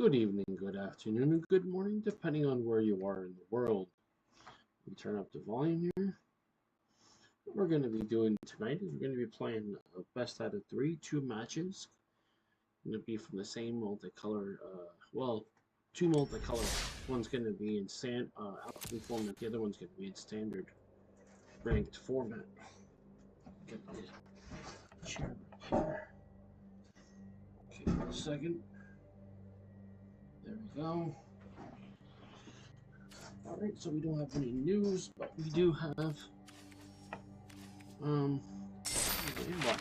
Good evening, good afternoon, and good morning, depending on where you are in the world. We turn up the volume here. What we're going to be doing tonight is we're going to be playing best out of two matches. Going to be from the same multicolor, two multicolor. One's going to be in alphabet format, the other one's going to be in standard ranked format. Get the chair right here. Okay, for a second. There we go. Alright, so we don't have any news, but we do have the inbox.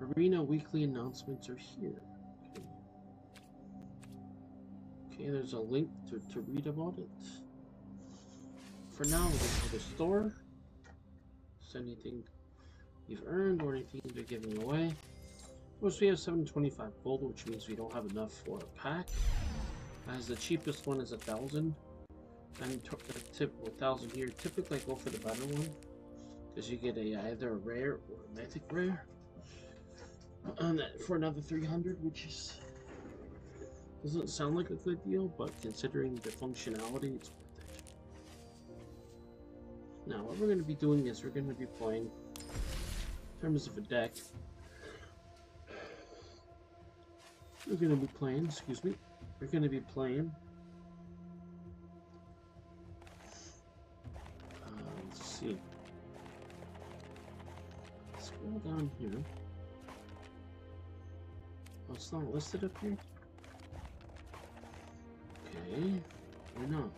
Arena weekly announcements are here. Okay, there's a link to read about it. For now, we're going to go to the store. Is anything you've earned or anything they're giving away? Of course, we have 725 gold, which means we don't have enough for a pack. As the cheapest one is 1,000, and tip 1,000 here. Typically, I go for the better one because you get either a rare or a mythic rare. For another 300, which doesn't sound like a good deal, but considering the functionality, it's worth it. Now, what we're going to be doing is we're going to be playing in terms of a deck. We're going to be playing. Excuse me. We're going to be playing. Let's see. Scroll down here. Oh, it's not listed up here? Okay. Why not?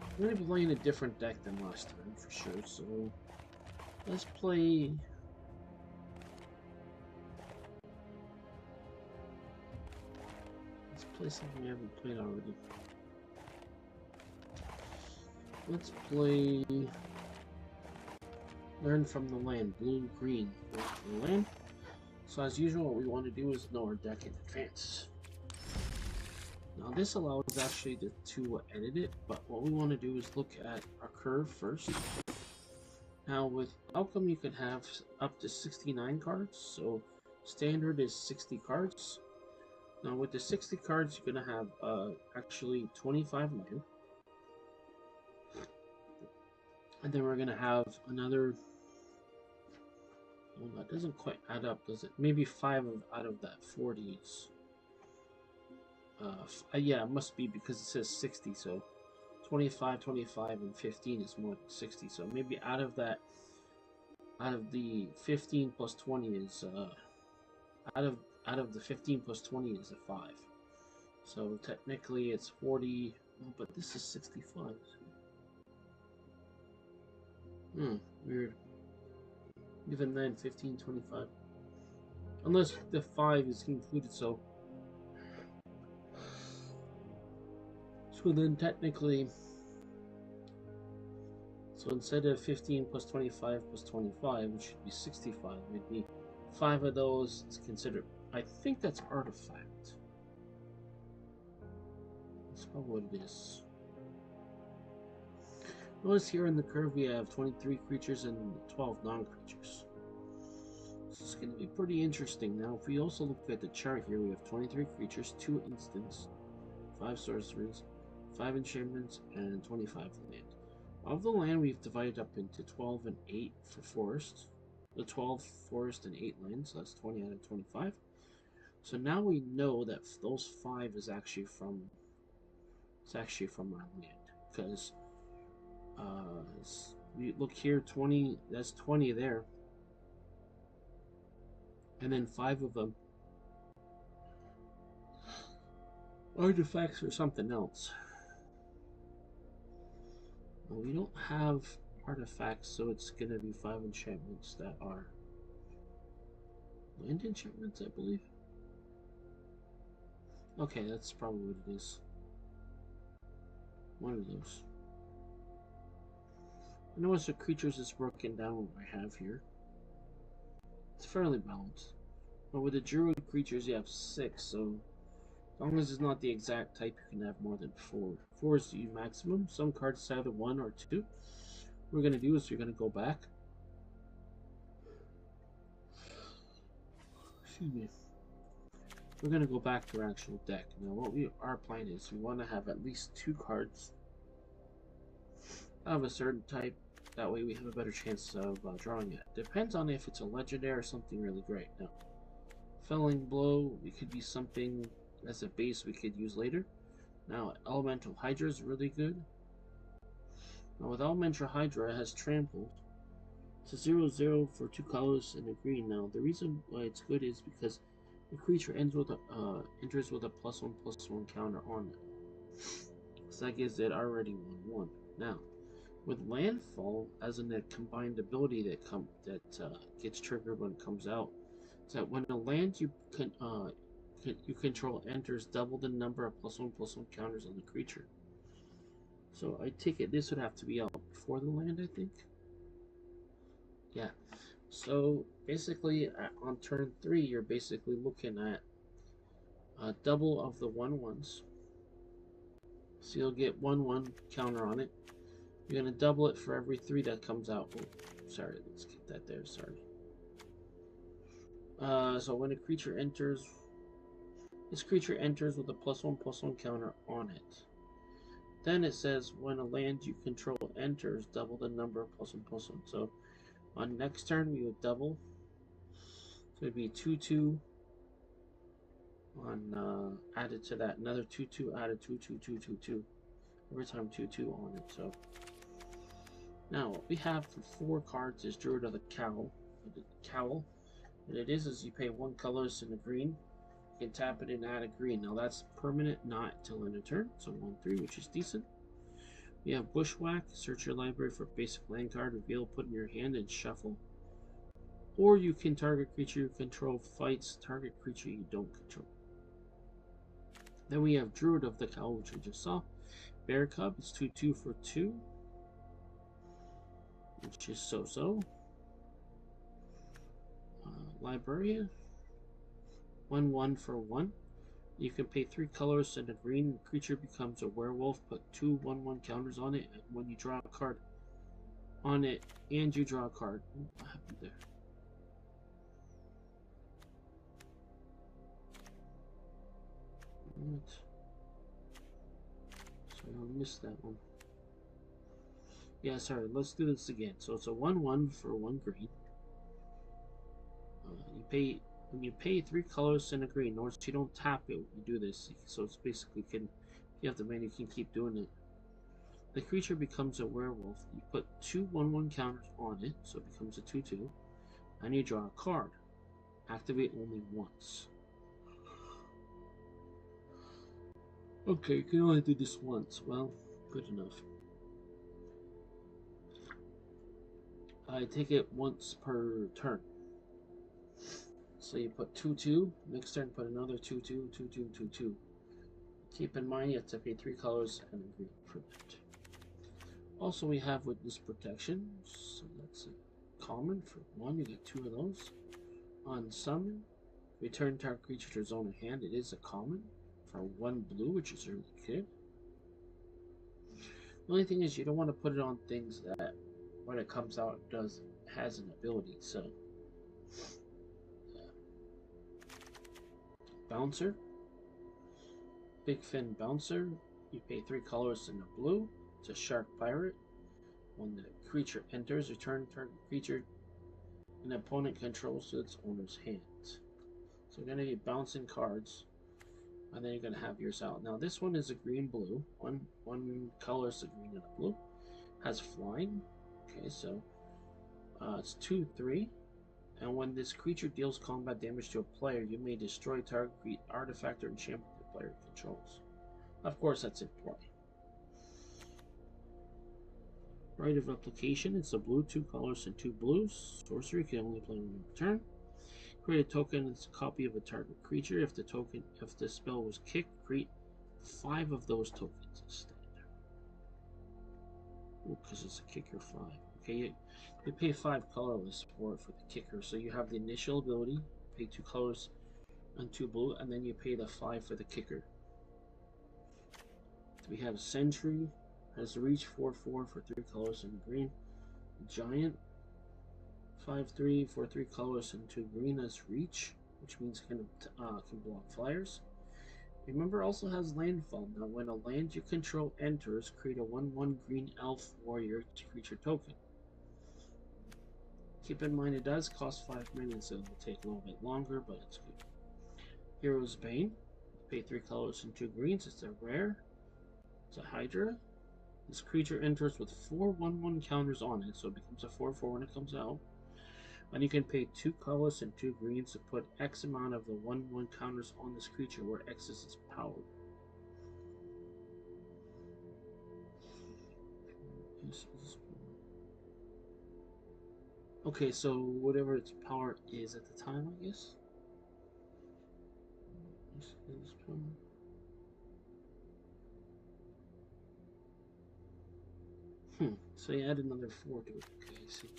I'm going to be playing a different deck than last time, for sure. So, let's play... play something we haven't played already. Let's play Learn from the Land, blue, green, learn from the land. So as usual, what we want to do is know our deck in advance. Now this allows actually to edit it, but what we want to do is look at our curve first. Now with Alchemy you can have up to 69 cards, so standard is 60 cards. Now with the 60 cards, you're going to have actually 25 land. And then we're going to have another... Well, that doesn't quite add up, does it? Maybe 5 out of that 40 is... yeah, it must be because it says 60, so 25, 25, and 15 is more than 60. So maybe out of the 15 plus 20 is... Out of the 15 plus 20 is a 5. So technically it's 40, but this is 65. Weird. Even then, 15, 25. Unless the 5 is included, so then technically, so instead of 15 plus 25 plus 25, which should be 65, it'd be 5 of those is considered. I think that's artifact. That's probably what it is. Notice here in the curve we have 23 creatures and 12 non-creatures. This is going to be pretty interesting. Now, if we also look at the chart here, we have 23 creatures, 2 instants, 5 sorceries, 5 enchantments, and 25 land. Of the land, we've divided up into 12 and 8 for forest. The 12 forest and 8 land, so that's 20 out of 25. So now we know that those 5 is actually from our land, because we look here, 20, that's 20 there, and then 5 of them artifacts or something else. Well, we don't have artifacts, so it's gonna be 5 enchantments that are land enchantments, I believe. Okay, that's probably what it is. One of those. I notice the creatures is broken down what I have here. It's fairly balanced. But with the druid creatures, you have 6, so as long as it's not the exact type, you can have more than 4. 4 is the maximum. Some cards have 1 or 2. What we're going to do is we're going to go back. Excuse me. we're going to go back to our actual deck. Now, what our plan is, we want to have at least 2 cards of a certain type. That way we have a better chance of drawing it. Depends on if it's a legendary or something really great. Now, Felling Blow, it could be something as a base we could use later. Now, Elemental Hydra is really good. Now, with Elemental Hydra, it has Trample. It's a 0/0 for 2 colors and a green. Now, the reason why it's good is because the creature enters with a +1/+1 counter on it. So that gives it already 1/1. Now, with Landfall as a combined ability that gets triggered when it comes out, is that when a land you control enters, double the number of +1/+1 counters on the creature. So I take it this would have to be out before the land, I think. Yeah. So basically, on turn 3, you're basically looking at a double of the 1/1s. So you'll get 1/1 counter on it. You're going to double it for every 3 that comes out. Oh, sorry, let's get that there, sorry. So when a creature enters, this creature enters with a +1/+1 counter on it. Then it says when a land you control enters, double the number of +1/+1. So on next turn, we would double. So it'd be 2/2 on added to that. Another 2/2 added 2/2 every time 2/2 on it. So now what we have for 4 cards is Druid of the Cowl. What it is you pay 1 colorless and a green. You can tap it and add a green. Now that's permanent, not till end of turn. So 1/3, which is decent. We have Bushwhack. Search your library for a basic land card, reveal, put in your hand, and shuffle. Or you can target creature you control, fights target creature you don't control. Then we have Druid of the Cowl, which we just saw. Bear Cub, it's 2/2 for 2, which is so-so. Librarian, 1/1 for 1. You can pay 3 colors and a green. The creature becomes a werewolf. Put 2 1/1 counters on it, and when you draw a card on it, and you draw a card. What happened there? What? Sorry, I missed that one. Yeah, sorry, let's do this again. So it's a 1/1 for 1 green. When you pay 3 colors and a green. Notice you don't tap it when you do this. So it's basically if you have the mana, you can keep doing it. The creature becomes a werewolf. You put 2 1/1 counters on it, so it becomes a 2/2, and you draw a card. Activate only once. Okay, you can only do this once. Well, good enough. I take it once per turn. So you put 2/2. Next turn, put another 2/2, 2/2, 2/2. Keep in mind you have to pay 3 colors and a green for that. Also, we have Witness Protection. So that's a common for 1. You get 2 of those. On summon, return target creature to its owner hand. It is a common for 1 blue, which is really good. The only thing is you don't want to put it on things that when it comes out has an ability. So Bouncer, Big Fin Bouncer. You pay 3 colors and a blue. It's a Shark Pirate. When the creature enters, return target creature an opponent controls to its owner's hand. So you're going to be bouncing cards, and then you're going to have yours out. Now this one is a green-blue. One color is a green and a blue. Has flying. Okay, so it's 2/3. And when this creature deals combat damage to a player, you may destroy target artifact or enchantment the player controls. Of course, that's in play. Right of Replication, it's a blue, 2 colors and 2 blues. Sorcery can only play on your turn. Create a token, it's a copy of a target creature. If the spell was kicked, create 5 of those tokens instead. Because it's a kicker 5. Okay, you pay 5 colorless for the kicker. So you have the initial ability, pay 2 colors and 2 blue, and then you pay the 5 for the kicker. We have Sentry, has reach 4/4 for 3 colors and green. Giant, 5/3 for 3 colors and 2 green as reach. which means it can block flyers. Remember, also has landfall. Now, when a land you control enters, create a 1/1 green elf warrior creature token. Keep in mind it does cost 5 mana, so it'll take a little bit longer, but it's good. Hero's Bane. Pay 3 colors and 2 greens. It's a rare. It's a Hydra. This creature enters with 4 1/1 counters on it, so it becomes a 4/4 when it comes out. And you can pay 2 colors and 2 greens to put X amount of the 1/1 counters on this creature, where X is its power. Okay, so whatever its power is at the time, I guess. So you add another 4 to it. Okay, I see.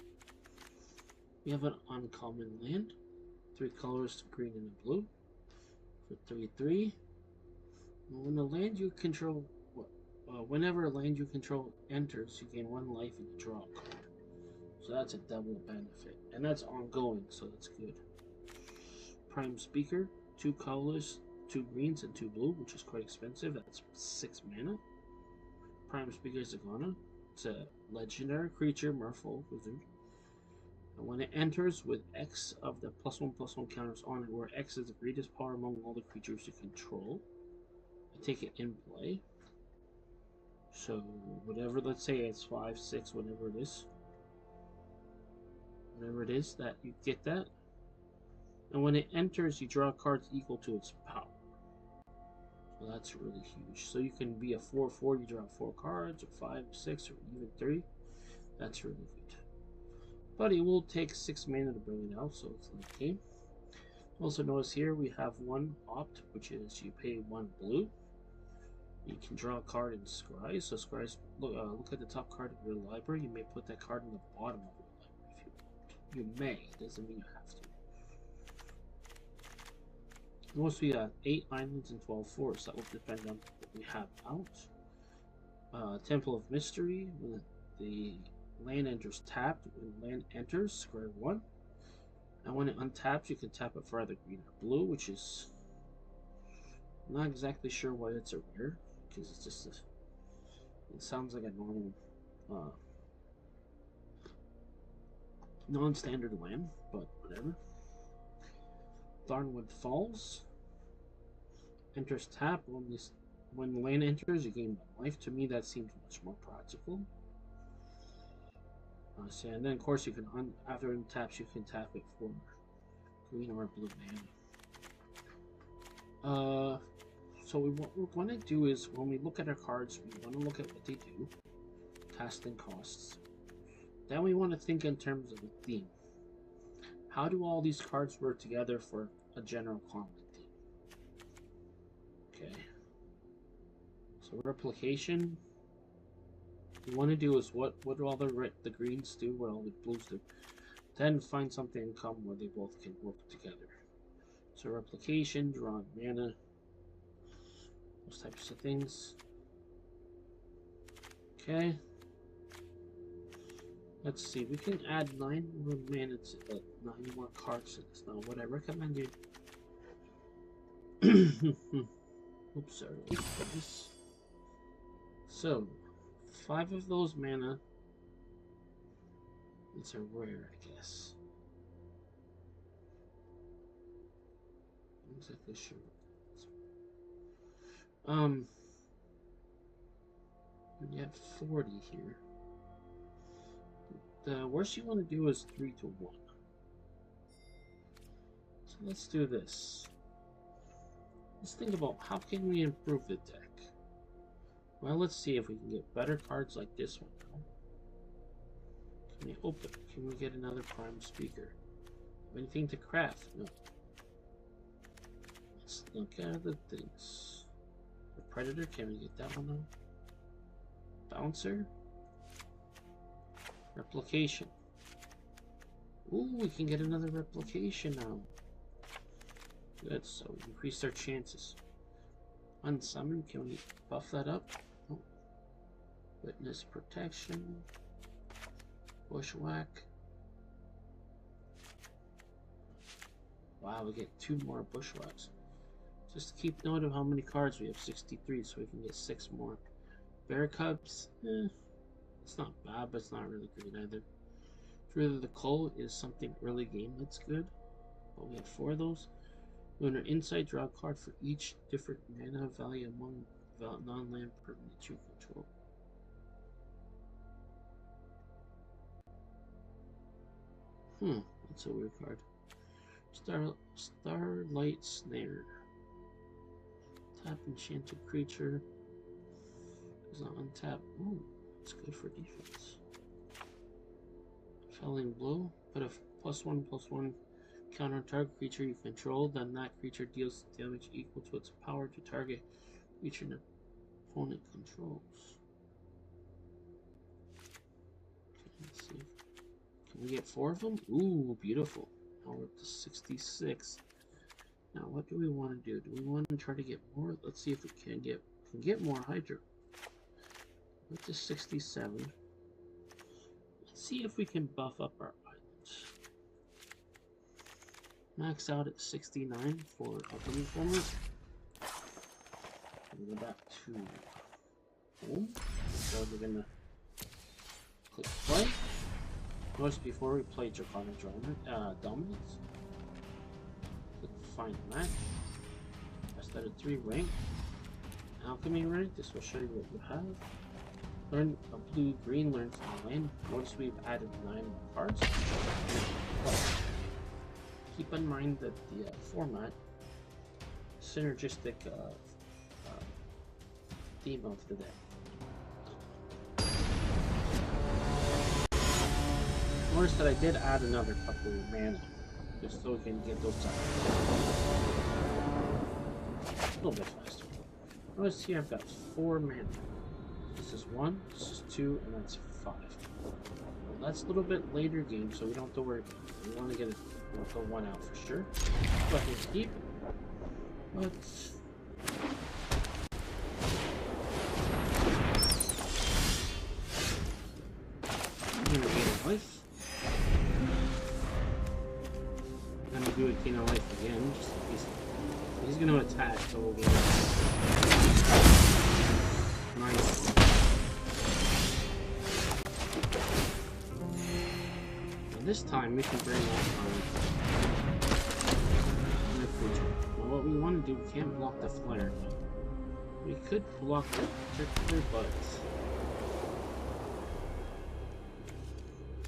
We have an uncommon land. 3 colors, green and blue. For 3/3. When a land you control, whenever a land you control enters, you gain 1 life and you draw a card. So that's a double benefit, and that's ongoing, so that's good. Prime Speaker, 2 colors, 2 greens and 2 blue, which is quite expensive. That's 6 mana. Prime Speaker is Zagana. It's a legendary creature, Merfolk Wizard. And when it enters with X of the +1/+1 counters on it, where X is the greatest power among all the creatures you control, I take it in play. So whatever, let's say it's 5, 6, whatever it is. Whatever it is that you get that. And when it enters, you draw cards equal to its power. So that's really huge. So you can be a 4/4, you draw 4 cards, or 5, 6, or even 3. That's really good. But it will take 6 mana to bring it out, so it's late game. Also notice here we have 1 opt, which is you pay 1 blue. You can draw a card in Scry. So Scry, look at the top card of your library. You may put that card in the bottom of your library if you want. You may, doesn't mean you have to. Most we have 8 islands and 12 forests. That will depend on what we have out. Temple of Mystery. When the land enters tapped, when land enters, Scry 1. And when it untaps, you can tap it for either green or blue, which is not exactly sure why it's a rare, because it's just it sounds like a normal non-standard land, but whatever. Thornwood Falls enters tap. When the land enters, you gain 1 life. To me, that seems much more practical. And then, of course, you can after it taps, you can tap it for green or blue mana. So what we're going to do is, when we look at our cards, we want to look at what they do, casting costs. Then we want to think in terms of a theme. How do all these cards work together for a general common theme? Okay. So replication. What we want to do is what do all the greens do, what all the blues do. Then find something in common where they both can work together. So replication, drawing mana, those types of things. Okay. Let's see, we can add 9 more mana to 9 more cards to this. Now, what I recommend you. Oops, sorry. This. So, 5 of those mana. It's a rare, I guess. I'm not exactly sure. We have 40 here. The worst you want to do is 3 to 1. So let's do this. Let's think about how can we improve the deck. Well, let's see if we can get better cards like this one now. Can we open? Can we get another Prime Speaker? Anything to craft? No. Let's look at other things. The Predator, can we get that one now? Bouncer? Replication. Ooh, we can get another replication now. Good, so we increased our chances. Unsummon, can we buff that up? Oh. Witness protection. Bushwhack. Wow. wow, we get 2 more bushwhacks. Just keep note of how many cards we have, 63, so we can get 6 more. Bear Cubs, it's not bad, but it's not really great either. Fruit of the Coal is something early game that's good, but we have 4 of those. When our inside, draw a card for each different mana value among non-land permanents you control. That's a weird card. Starlight Snare. Tap enchanted creature. Does not untap. Ooh, it's good for defense. Felling Blow. Put a +1/+1 counter on target creature you control, then that creature deals damage equal to its power to target creature an opponent controls. Okay, let's see. Can we get 4 of them? Ooh, beautiful. Now we're up to 66. Now, what do we want to do? Do we want to try to get more? Let's see if we can get more Hydra. We're up to 67. Let's see if we can buff up our islands. Max out at 69 for upcoming formats. Go back to home. So we're gonna click play. Notice before we play Draconic Dominance. Click find match. I started 3 rank. Alchemy rank. This will show you what you have. Learn a blue-green. Learn from land. Notice we've added 9 cards. Keep in mind that the format synergistic theme of the deck. Notice that I did add another couple of mana, just so we can get those up a little bit faster. Notice here I've got 4 mana. This is 1, this is 2, and that's 5. Well, that's a little bit later game, so we don't have to worry about it. We want to get the 1 out for sure. Go ahead and keep. But life. I'm gonna do a Gain of Life again, just in case. He's gonna attack, so we'll get it. Nice. And this time we can bring out our creature. Well, what we want to do, we can't block the flare. We could block the particular, but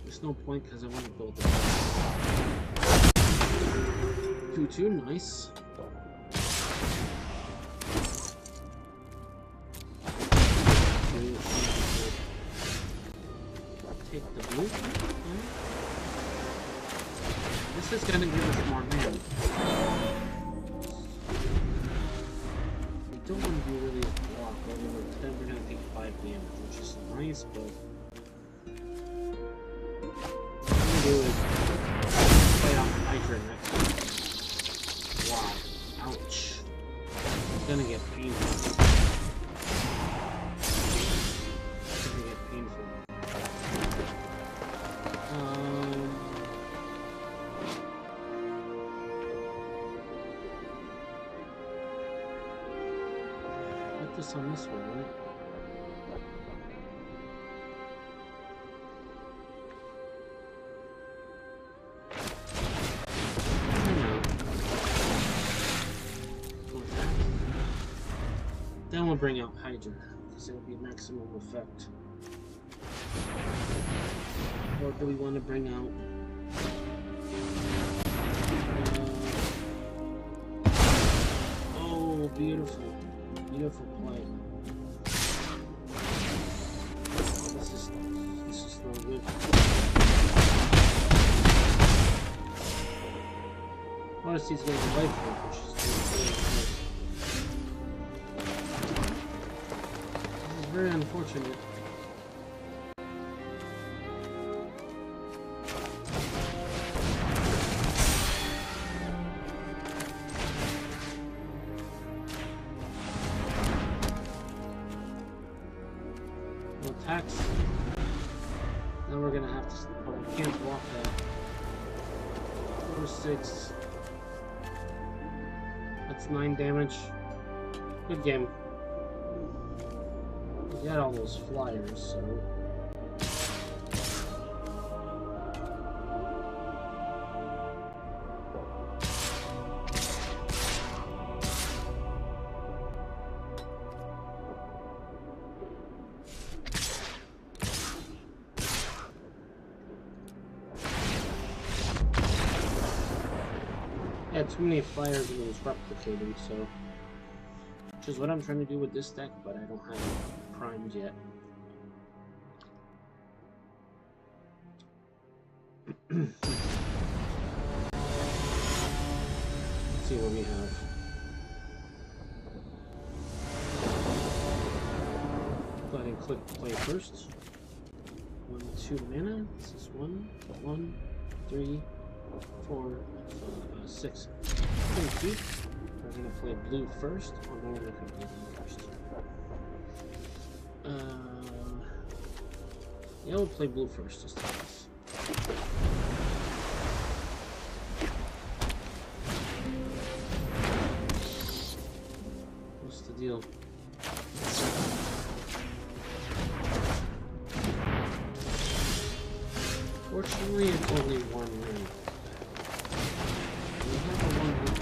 there's no point because I want to build it. 2/2, nice. Take the blue. This is gonna give us more mana. We don't want to do really a block, but then we're gonna take 5 damage, which is nice, but do is play off Hydra next. Wow. Ouch. It's gonna get painful. It's gonna get painful. Put this on this one, right? Then we'll bring out Hydra, because it'll be maximum effect. Or do we want to bring out... oh, beautiful. Beautiful play. This is no good. Notice he's getting a life break, which is good. Very unfortunate. No attacks. Now we're gonna have to. Oh, we can't block that. 4/6. That's 9 damage. Good game. We got all those flyers, so... Yeah, too many flyers and it was replicating, so... Which is what I'm trying to do with this deck, but I don't have primes yet. Let's see what we have. Go ahead and click play first. 1, 2 mana. This is 1, 1, 3, 4, 6. Thank you. We're gonna play blue first. Oh no, we're not gonna play blue first. Yeah, we'll play blue first this time. What's the deal? Fortunately, it's only 1 ring. We have a 1 ring.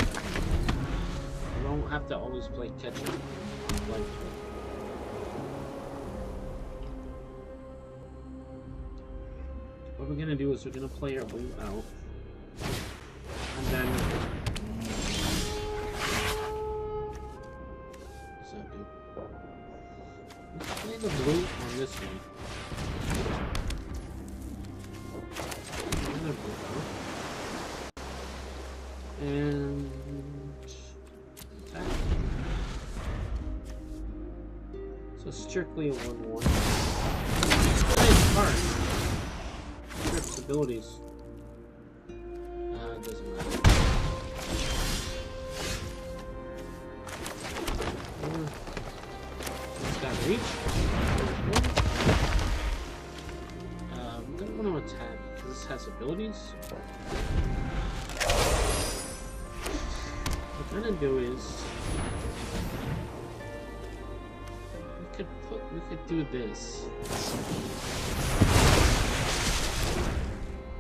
We don't have to always play catch up. Like, what we're gonna do is we're gonna play our blue out, and then what's that do? Let's play the blue on this one. And attack. So strictly a 1/1. Nice card. Trips abilities. It doesn't matter. It's got reach. I'm gonna want to attack because this has abilities. What we're gonna do is we could do this.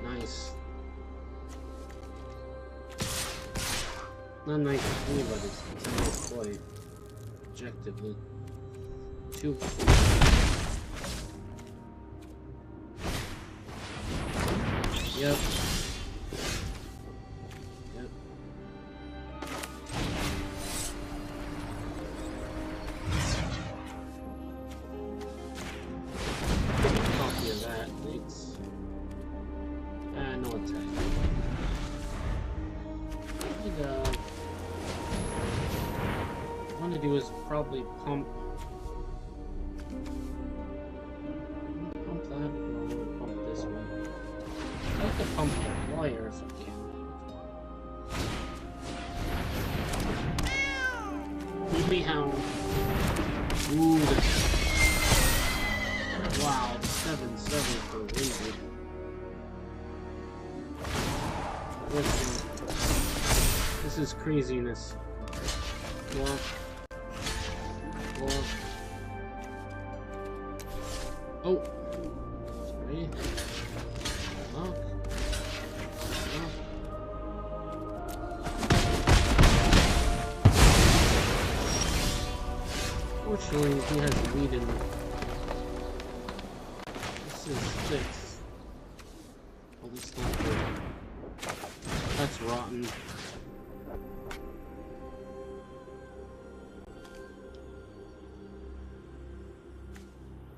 Nice. Not nice to anybody. It's a nice play. Objectively. 2. Yep. Probably pump that, or pump this one. I like to pump the flyer if I can. Maybe how. Ooh, wow, 7/7 for Wizard. This is craziness. Yeah. Oh, sorry. Oh. Fortunately, he has a lead in. This is 6. Oh, this is not good. That's rotten.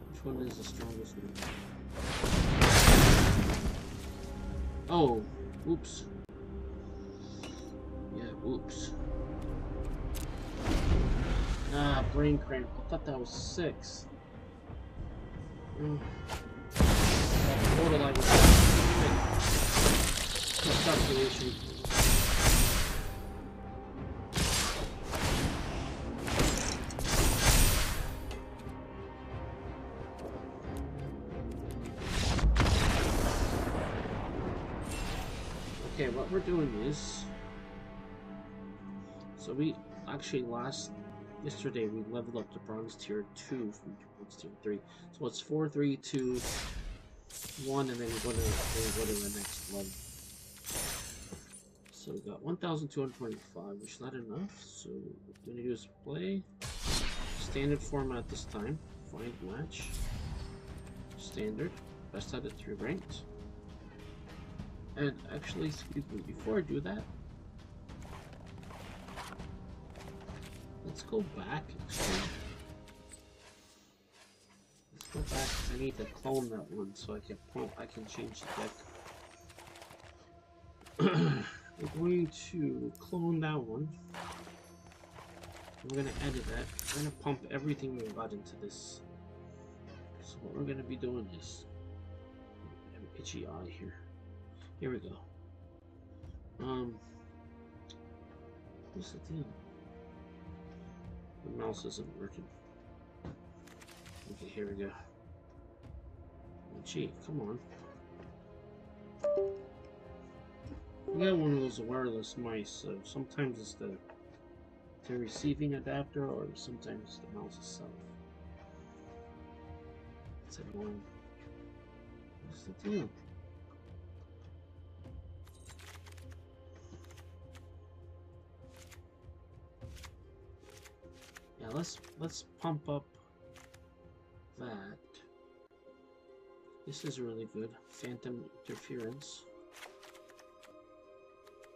Which one is the strongest one? Oh, oops. Yeah, oops. Ah, brain cramp. I thought that was 6. Total I was calculation. Okay, what we're doing is, so we actually yesterday we leveled up to bronze tier 2 from bronze tier 3. So it's 4, 3, 2, 1, and then go to the next level. So we got 1,225, which is not enough. So what we're gonna do is play standard format this time. Find match. Standard. Best out of 3 ranked. And actually, excuse me, before I do that, let's go back. Let's go back. I need to clone that one so I can change the deck. We're going to clone that one. We're going to edit that. We're going to pump everything we got into this. So what we're going to be doing is an itchy eye here. Here we go. What's the deal? The mouse isn't working. Okay, here we go. Oh, gee, come on. I got one of those wireless mice, so sometimes it's the receiving adapter, or sometimes it's the mouse itself. It's annoying. What's the deal? Yeah, let's pump up that. This is really good. Phantom interference.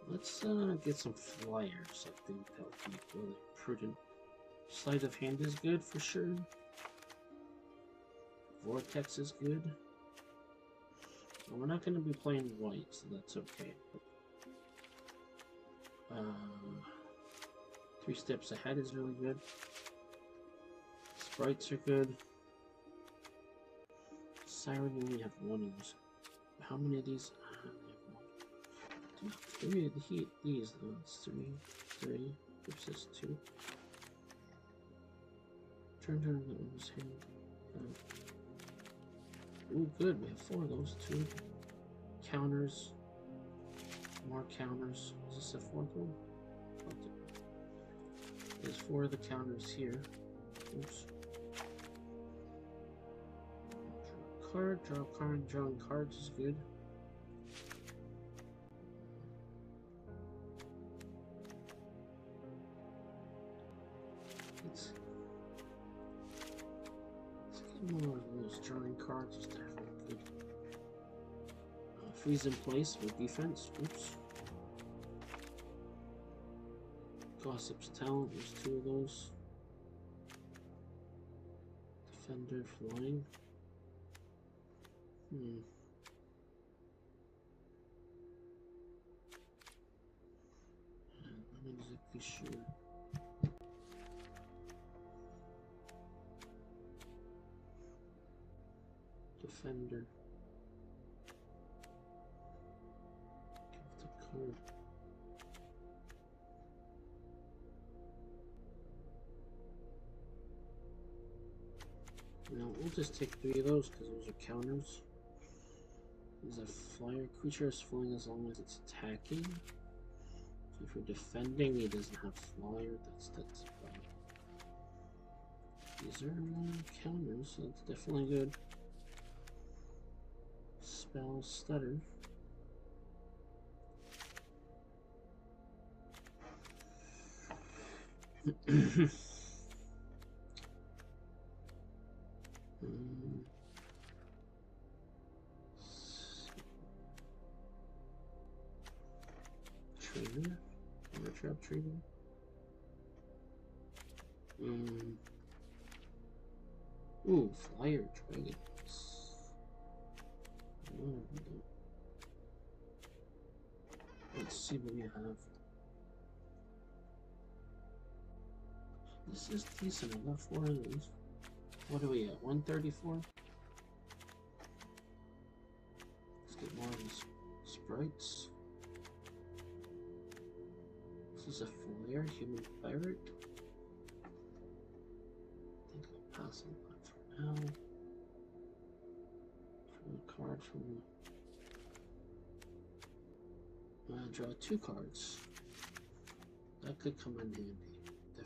Let's get some flyers. I think that would be really prudent. Sleight of hand is good for sure. Vortex is good. Well, we're not going to be playing white, so that's okay. 3 steps ahead is really good. Sprites are good. Siren, we only have 1 of those. How many of these? Three of these ones. 3 gives us 2. Turn the one's hand. Ooh, good. We have 4 of those. 2 counters. More counters. Is this a 4th one? Okay. There's 4 of the counters here. Oops. Draw a card. Drawing cards is good. Let's get more of those drawing cards. Is definitely good. Freeze in place with defense. Oops. Gossip's Talent. There's 2 of those. Defender flying. I'm not exactly sure. Defender. Give the card. Now we'll just take 3 of those because those are counters. Is a flyer. Creature is flying as long as it's attacking. So if you're defending, he doesn't have flyer. That's bad. These are counters, so that's definitely good. Spell stutter. Trainer? Trap trainer? Ooh, flyer dragons. Let's see what we have. This is decent. I got 4 of these. What are we at? 134? Let's get more of these sprites. This is a flyer, human pirate. I think I'll pass on that for now. Draw a card from draw 2 cards. That could come in handy.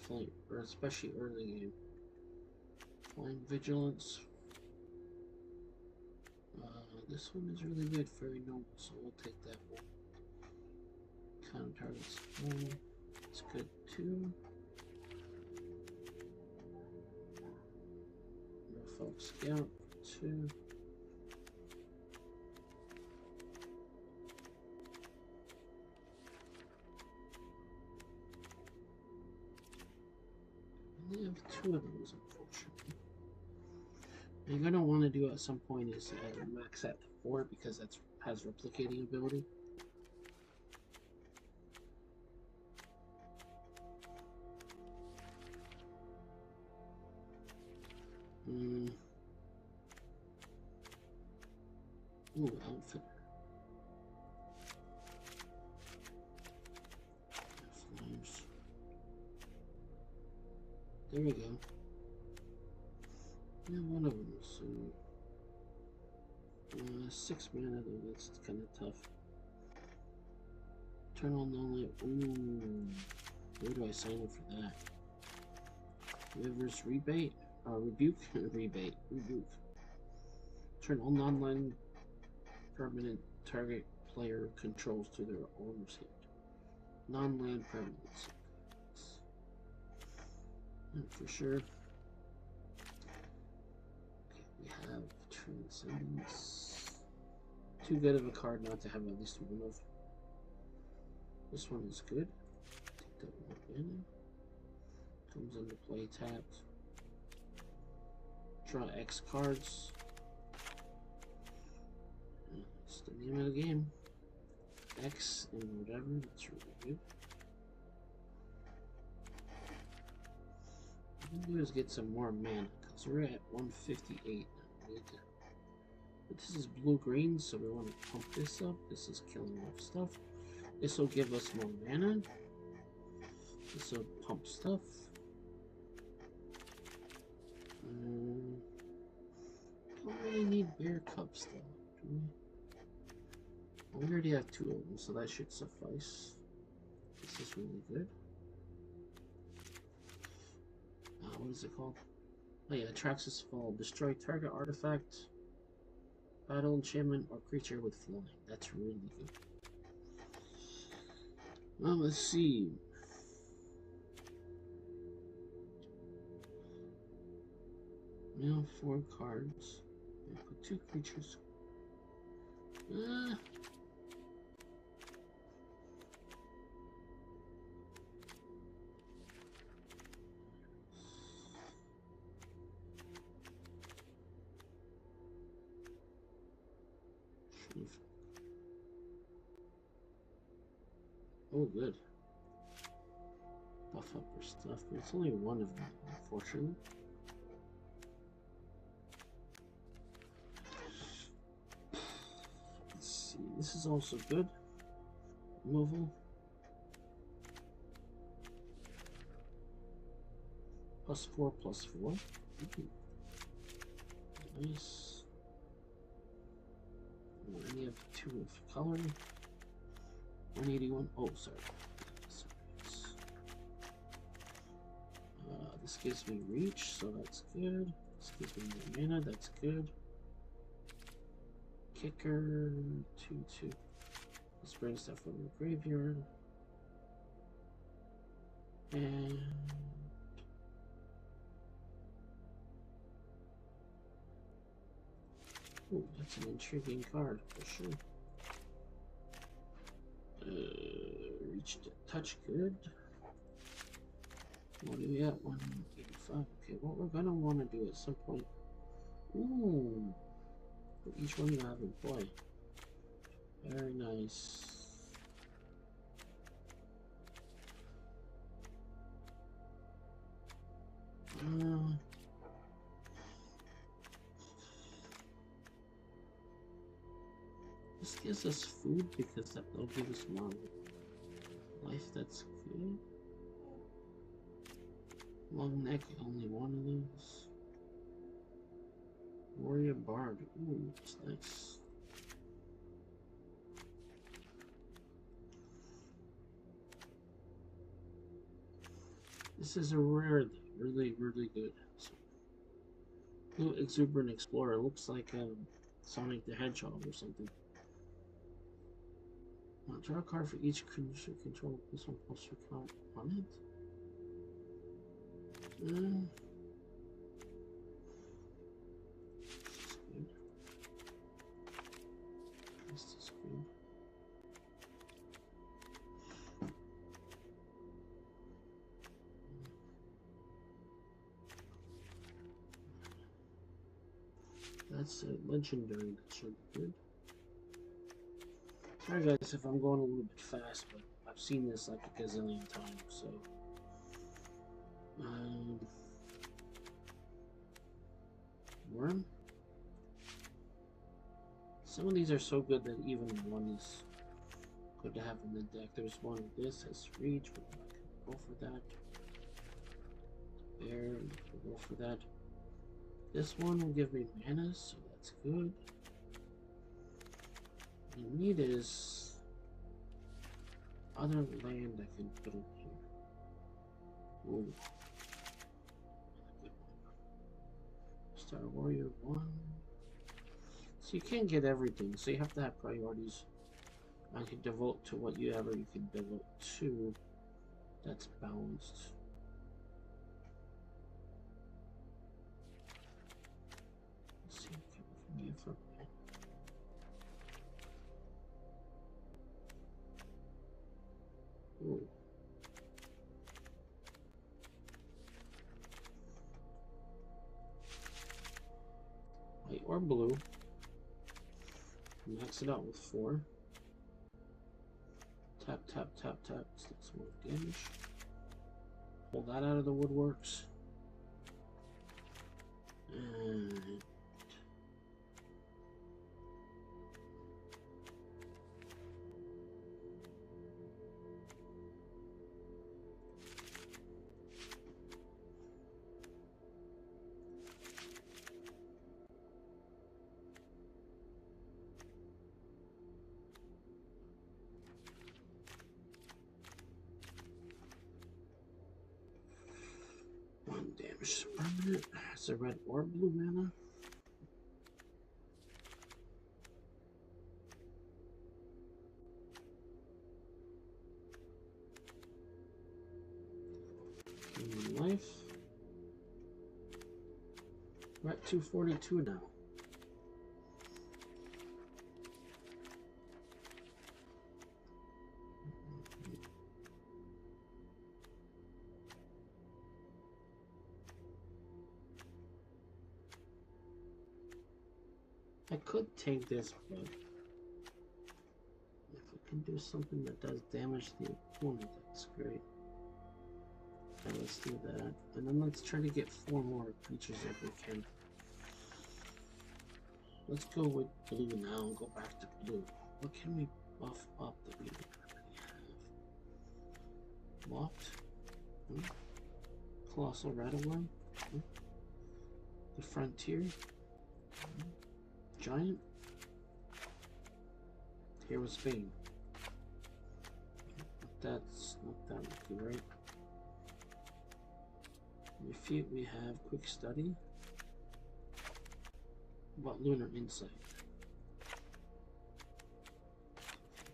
Definitely, or especially early game. Flying Vigilance. This one is really good, very noble, so we'll take that one. Counter targets 1. It's good too. Norfolk Scout 2. I only have 2 of those, unfortunately. What you're gonna want to do at some point is max at 4 because that has replicating ability. Ooh, outfit. Flames. There we go. Yeah, one of them. So 6 mana though. That's kind of tough. Turn on the only. Ooh, where do I sign up for that? Rivers rebate. Rebuke. Rebate. Rebuke. Turn all non-land permanent target player controls to their owner's hand. Non-land permanents. For sure. Okay, we have Transcendence. Too good of a card not to have at least one of. This one is good. Take that one in. Comes into play tapped. Draw X cards. It's the name of the game. X and whatever. That's really good. What we can do is get some more mana because we're at 158 now. But this is blue-green, so we want to pump this up. This is killing off stuff. This will give us more mana. This will pump stuff. Don't really need bear cups though, do we? Well, we already have 2 of them, so that should suffice. This is really good. What is it called? Oh yeah, Traxxas Fall. Destroy target artifact, battle enchantment, or creature with flying. That's really good. Well, let's see. Now 4 cards. I put 2 creatures. Oh, good. Buff up her stuff, but it's only one of them, unfortunately. Let's see, this is also good. Removal. +4/+4. Nice. We only have 2 of color. 181. Oh, sorry. This gives me reach, so that's good. This gives me more mana, that's good. Kicker 2/2. Let's bring stuff from the graveyard. And ooh, that's an intriguing card for sure. Reach to touch, good. What do we at? 185. Okay, what we're gonna want to do at some point. Ooh, for each one you have in play. Very nice. This gives us food because that'll give us more life. That's good. Long neck, only one of those. Warrior Bard. Ooh, that's nice. This is a rare though, really, really good. So, Blue Exuberant Explorer looks like Sonic the Hedgehog or something. Draw a card for each creature control. This one plus your count on it. This is good. That's a legendary. That should be good. Sorry guys if I'm going a little bit fast, but I've seen this like a gazillion times, so. Worm. Some of these are so good that even one is good to have in the deck. There's one of this has reach, but I can go for that. There, go for that. This one will give me mana, so that's good. What I need is other land I can put in here. Ooh. Star Warrior 1. So you can't get everything, so you have to have priorities. I can devote to whatever you can devote to. That's balanced. Let's see if I can get from there. Ooh. White or blue. Max it out with 4. Tap, tap, tap, tap. That's more damage. Pull that out of the woodworks. And damage permanent. It's a red or blue mana. Life. We're at 242 now. I could take this, but if I can do something that does damage to the opponent, that's great. Okay, let's do that. And then let's try to get 4 more creatures if we can. Let's go with blue now and go back to blue. What can we buff up that we already have? Locked. Colossal Rattleworm. The Frontier. Giant. Here was Spain. That's not that lucky, right? Refute, we have Quick Study. What Lunar Insight?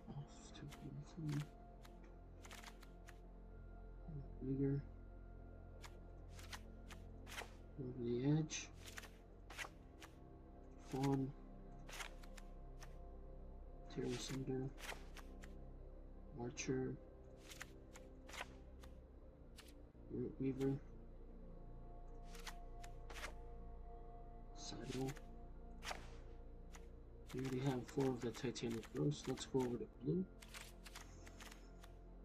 Off to bigger. Over the edge. Fawn. Terra Cinder. Archer. Root Weaver. Saddle. We already have 4 of the Titanic Rose. Let's go over to blue.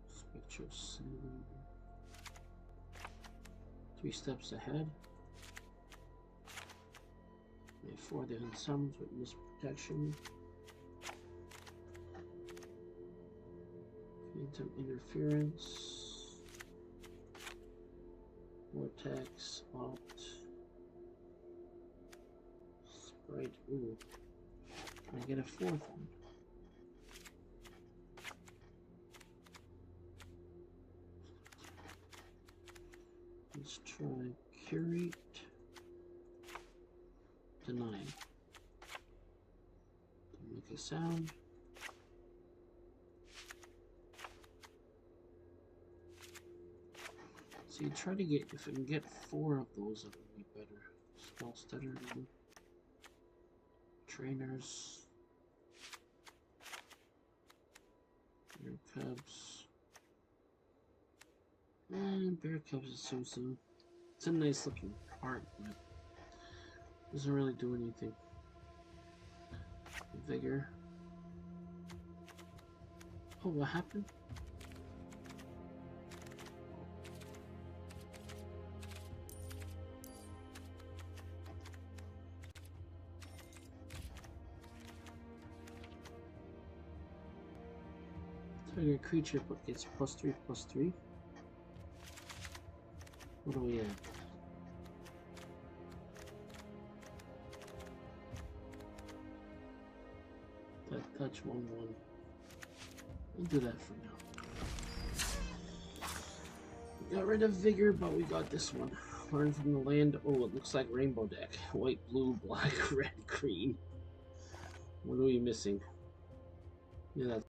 Spectral Sin. 3 steps ahead. We have 4 the Unsummons with Misprotection. Phantom Interference. Vortex. Opt. Sprite. Ooh. Can I get a 4th one? Let's try curate. Deny. Make a sound. So you try to get, if I can get 4 of those, that would be better. Small stutter, trainers, bear cubs, and bear cubs is so soon. It's a nice looking part, but doesn't really do anything. Vigor. Oh, what happened? Target creature gets +3/+3. What do we have? That touch 1/1. We'll do that for now. We got rid of Vigor, but we got this one. Learn from the land. Oh, it looks like rainbow deck. White, blue, black, red, green. What are we missing? Yeah, that's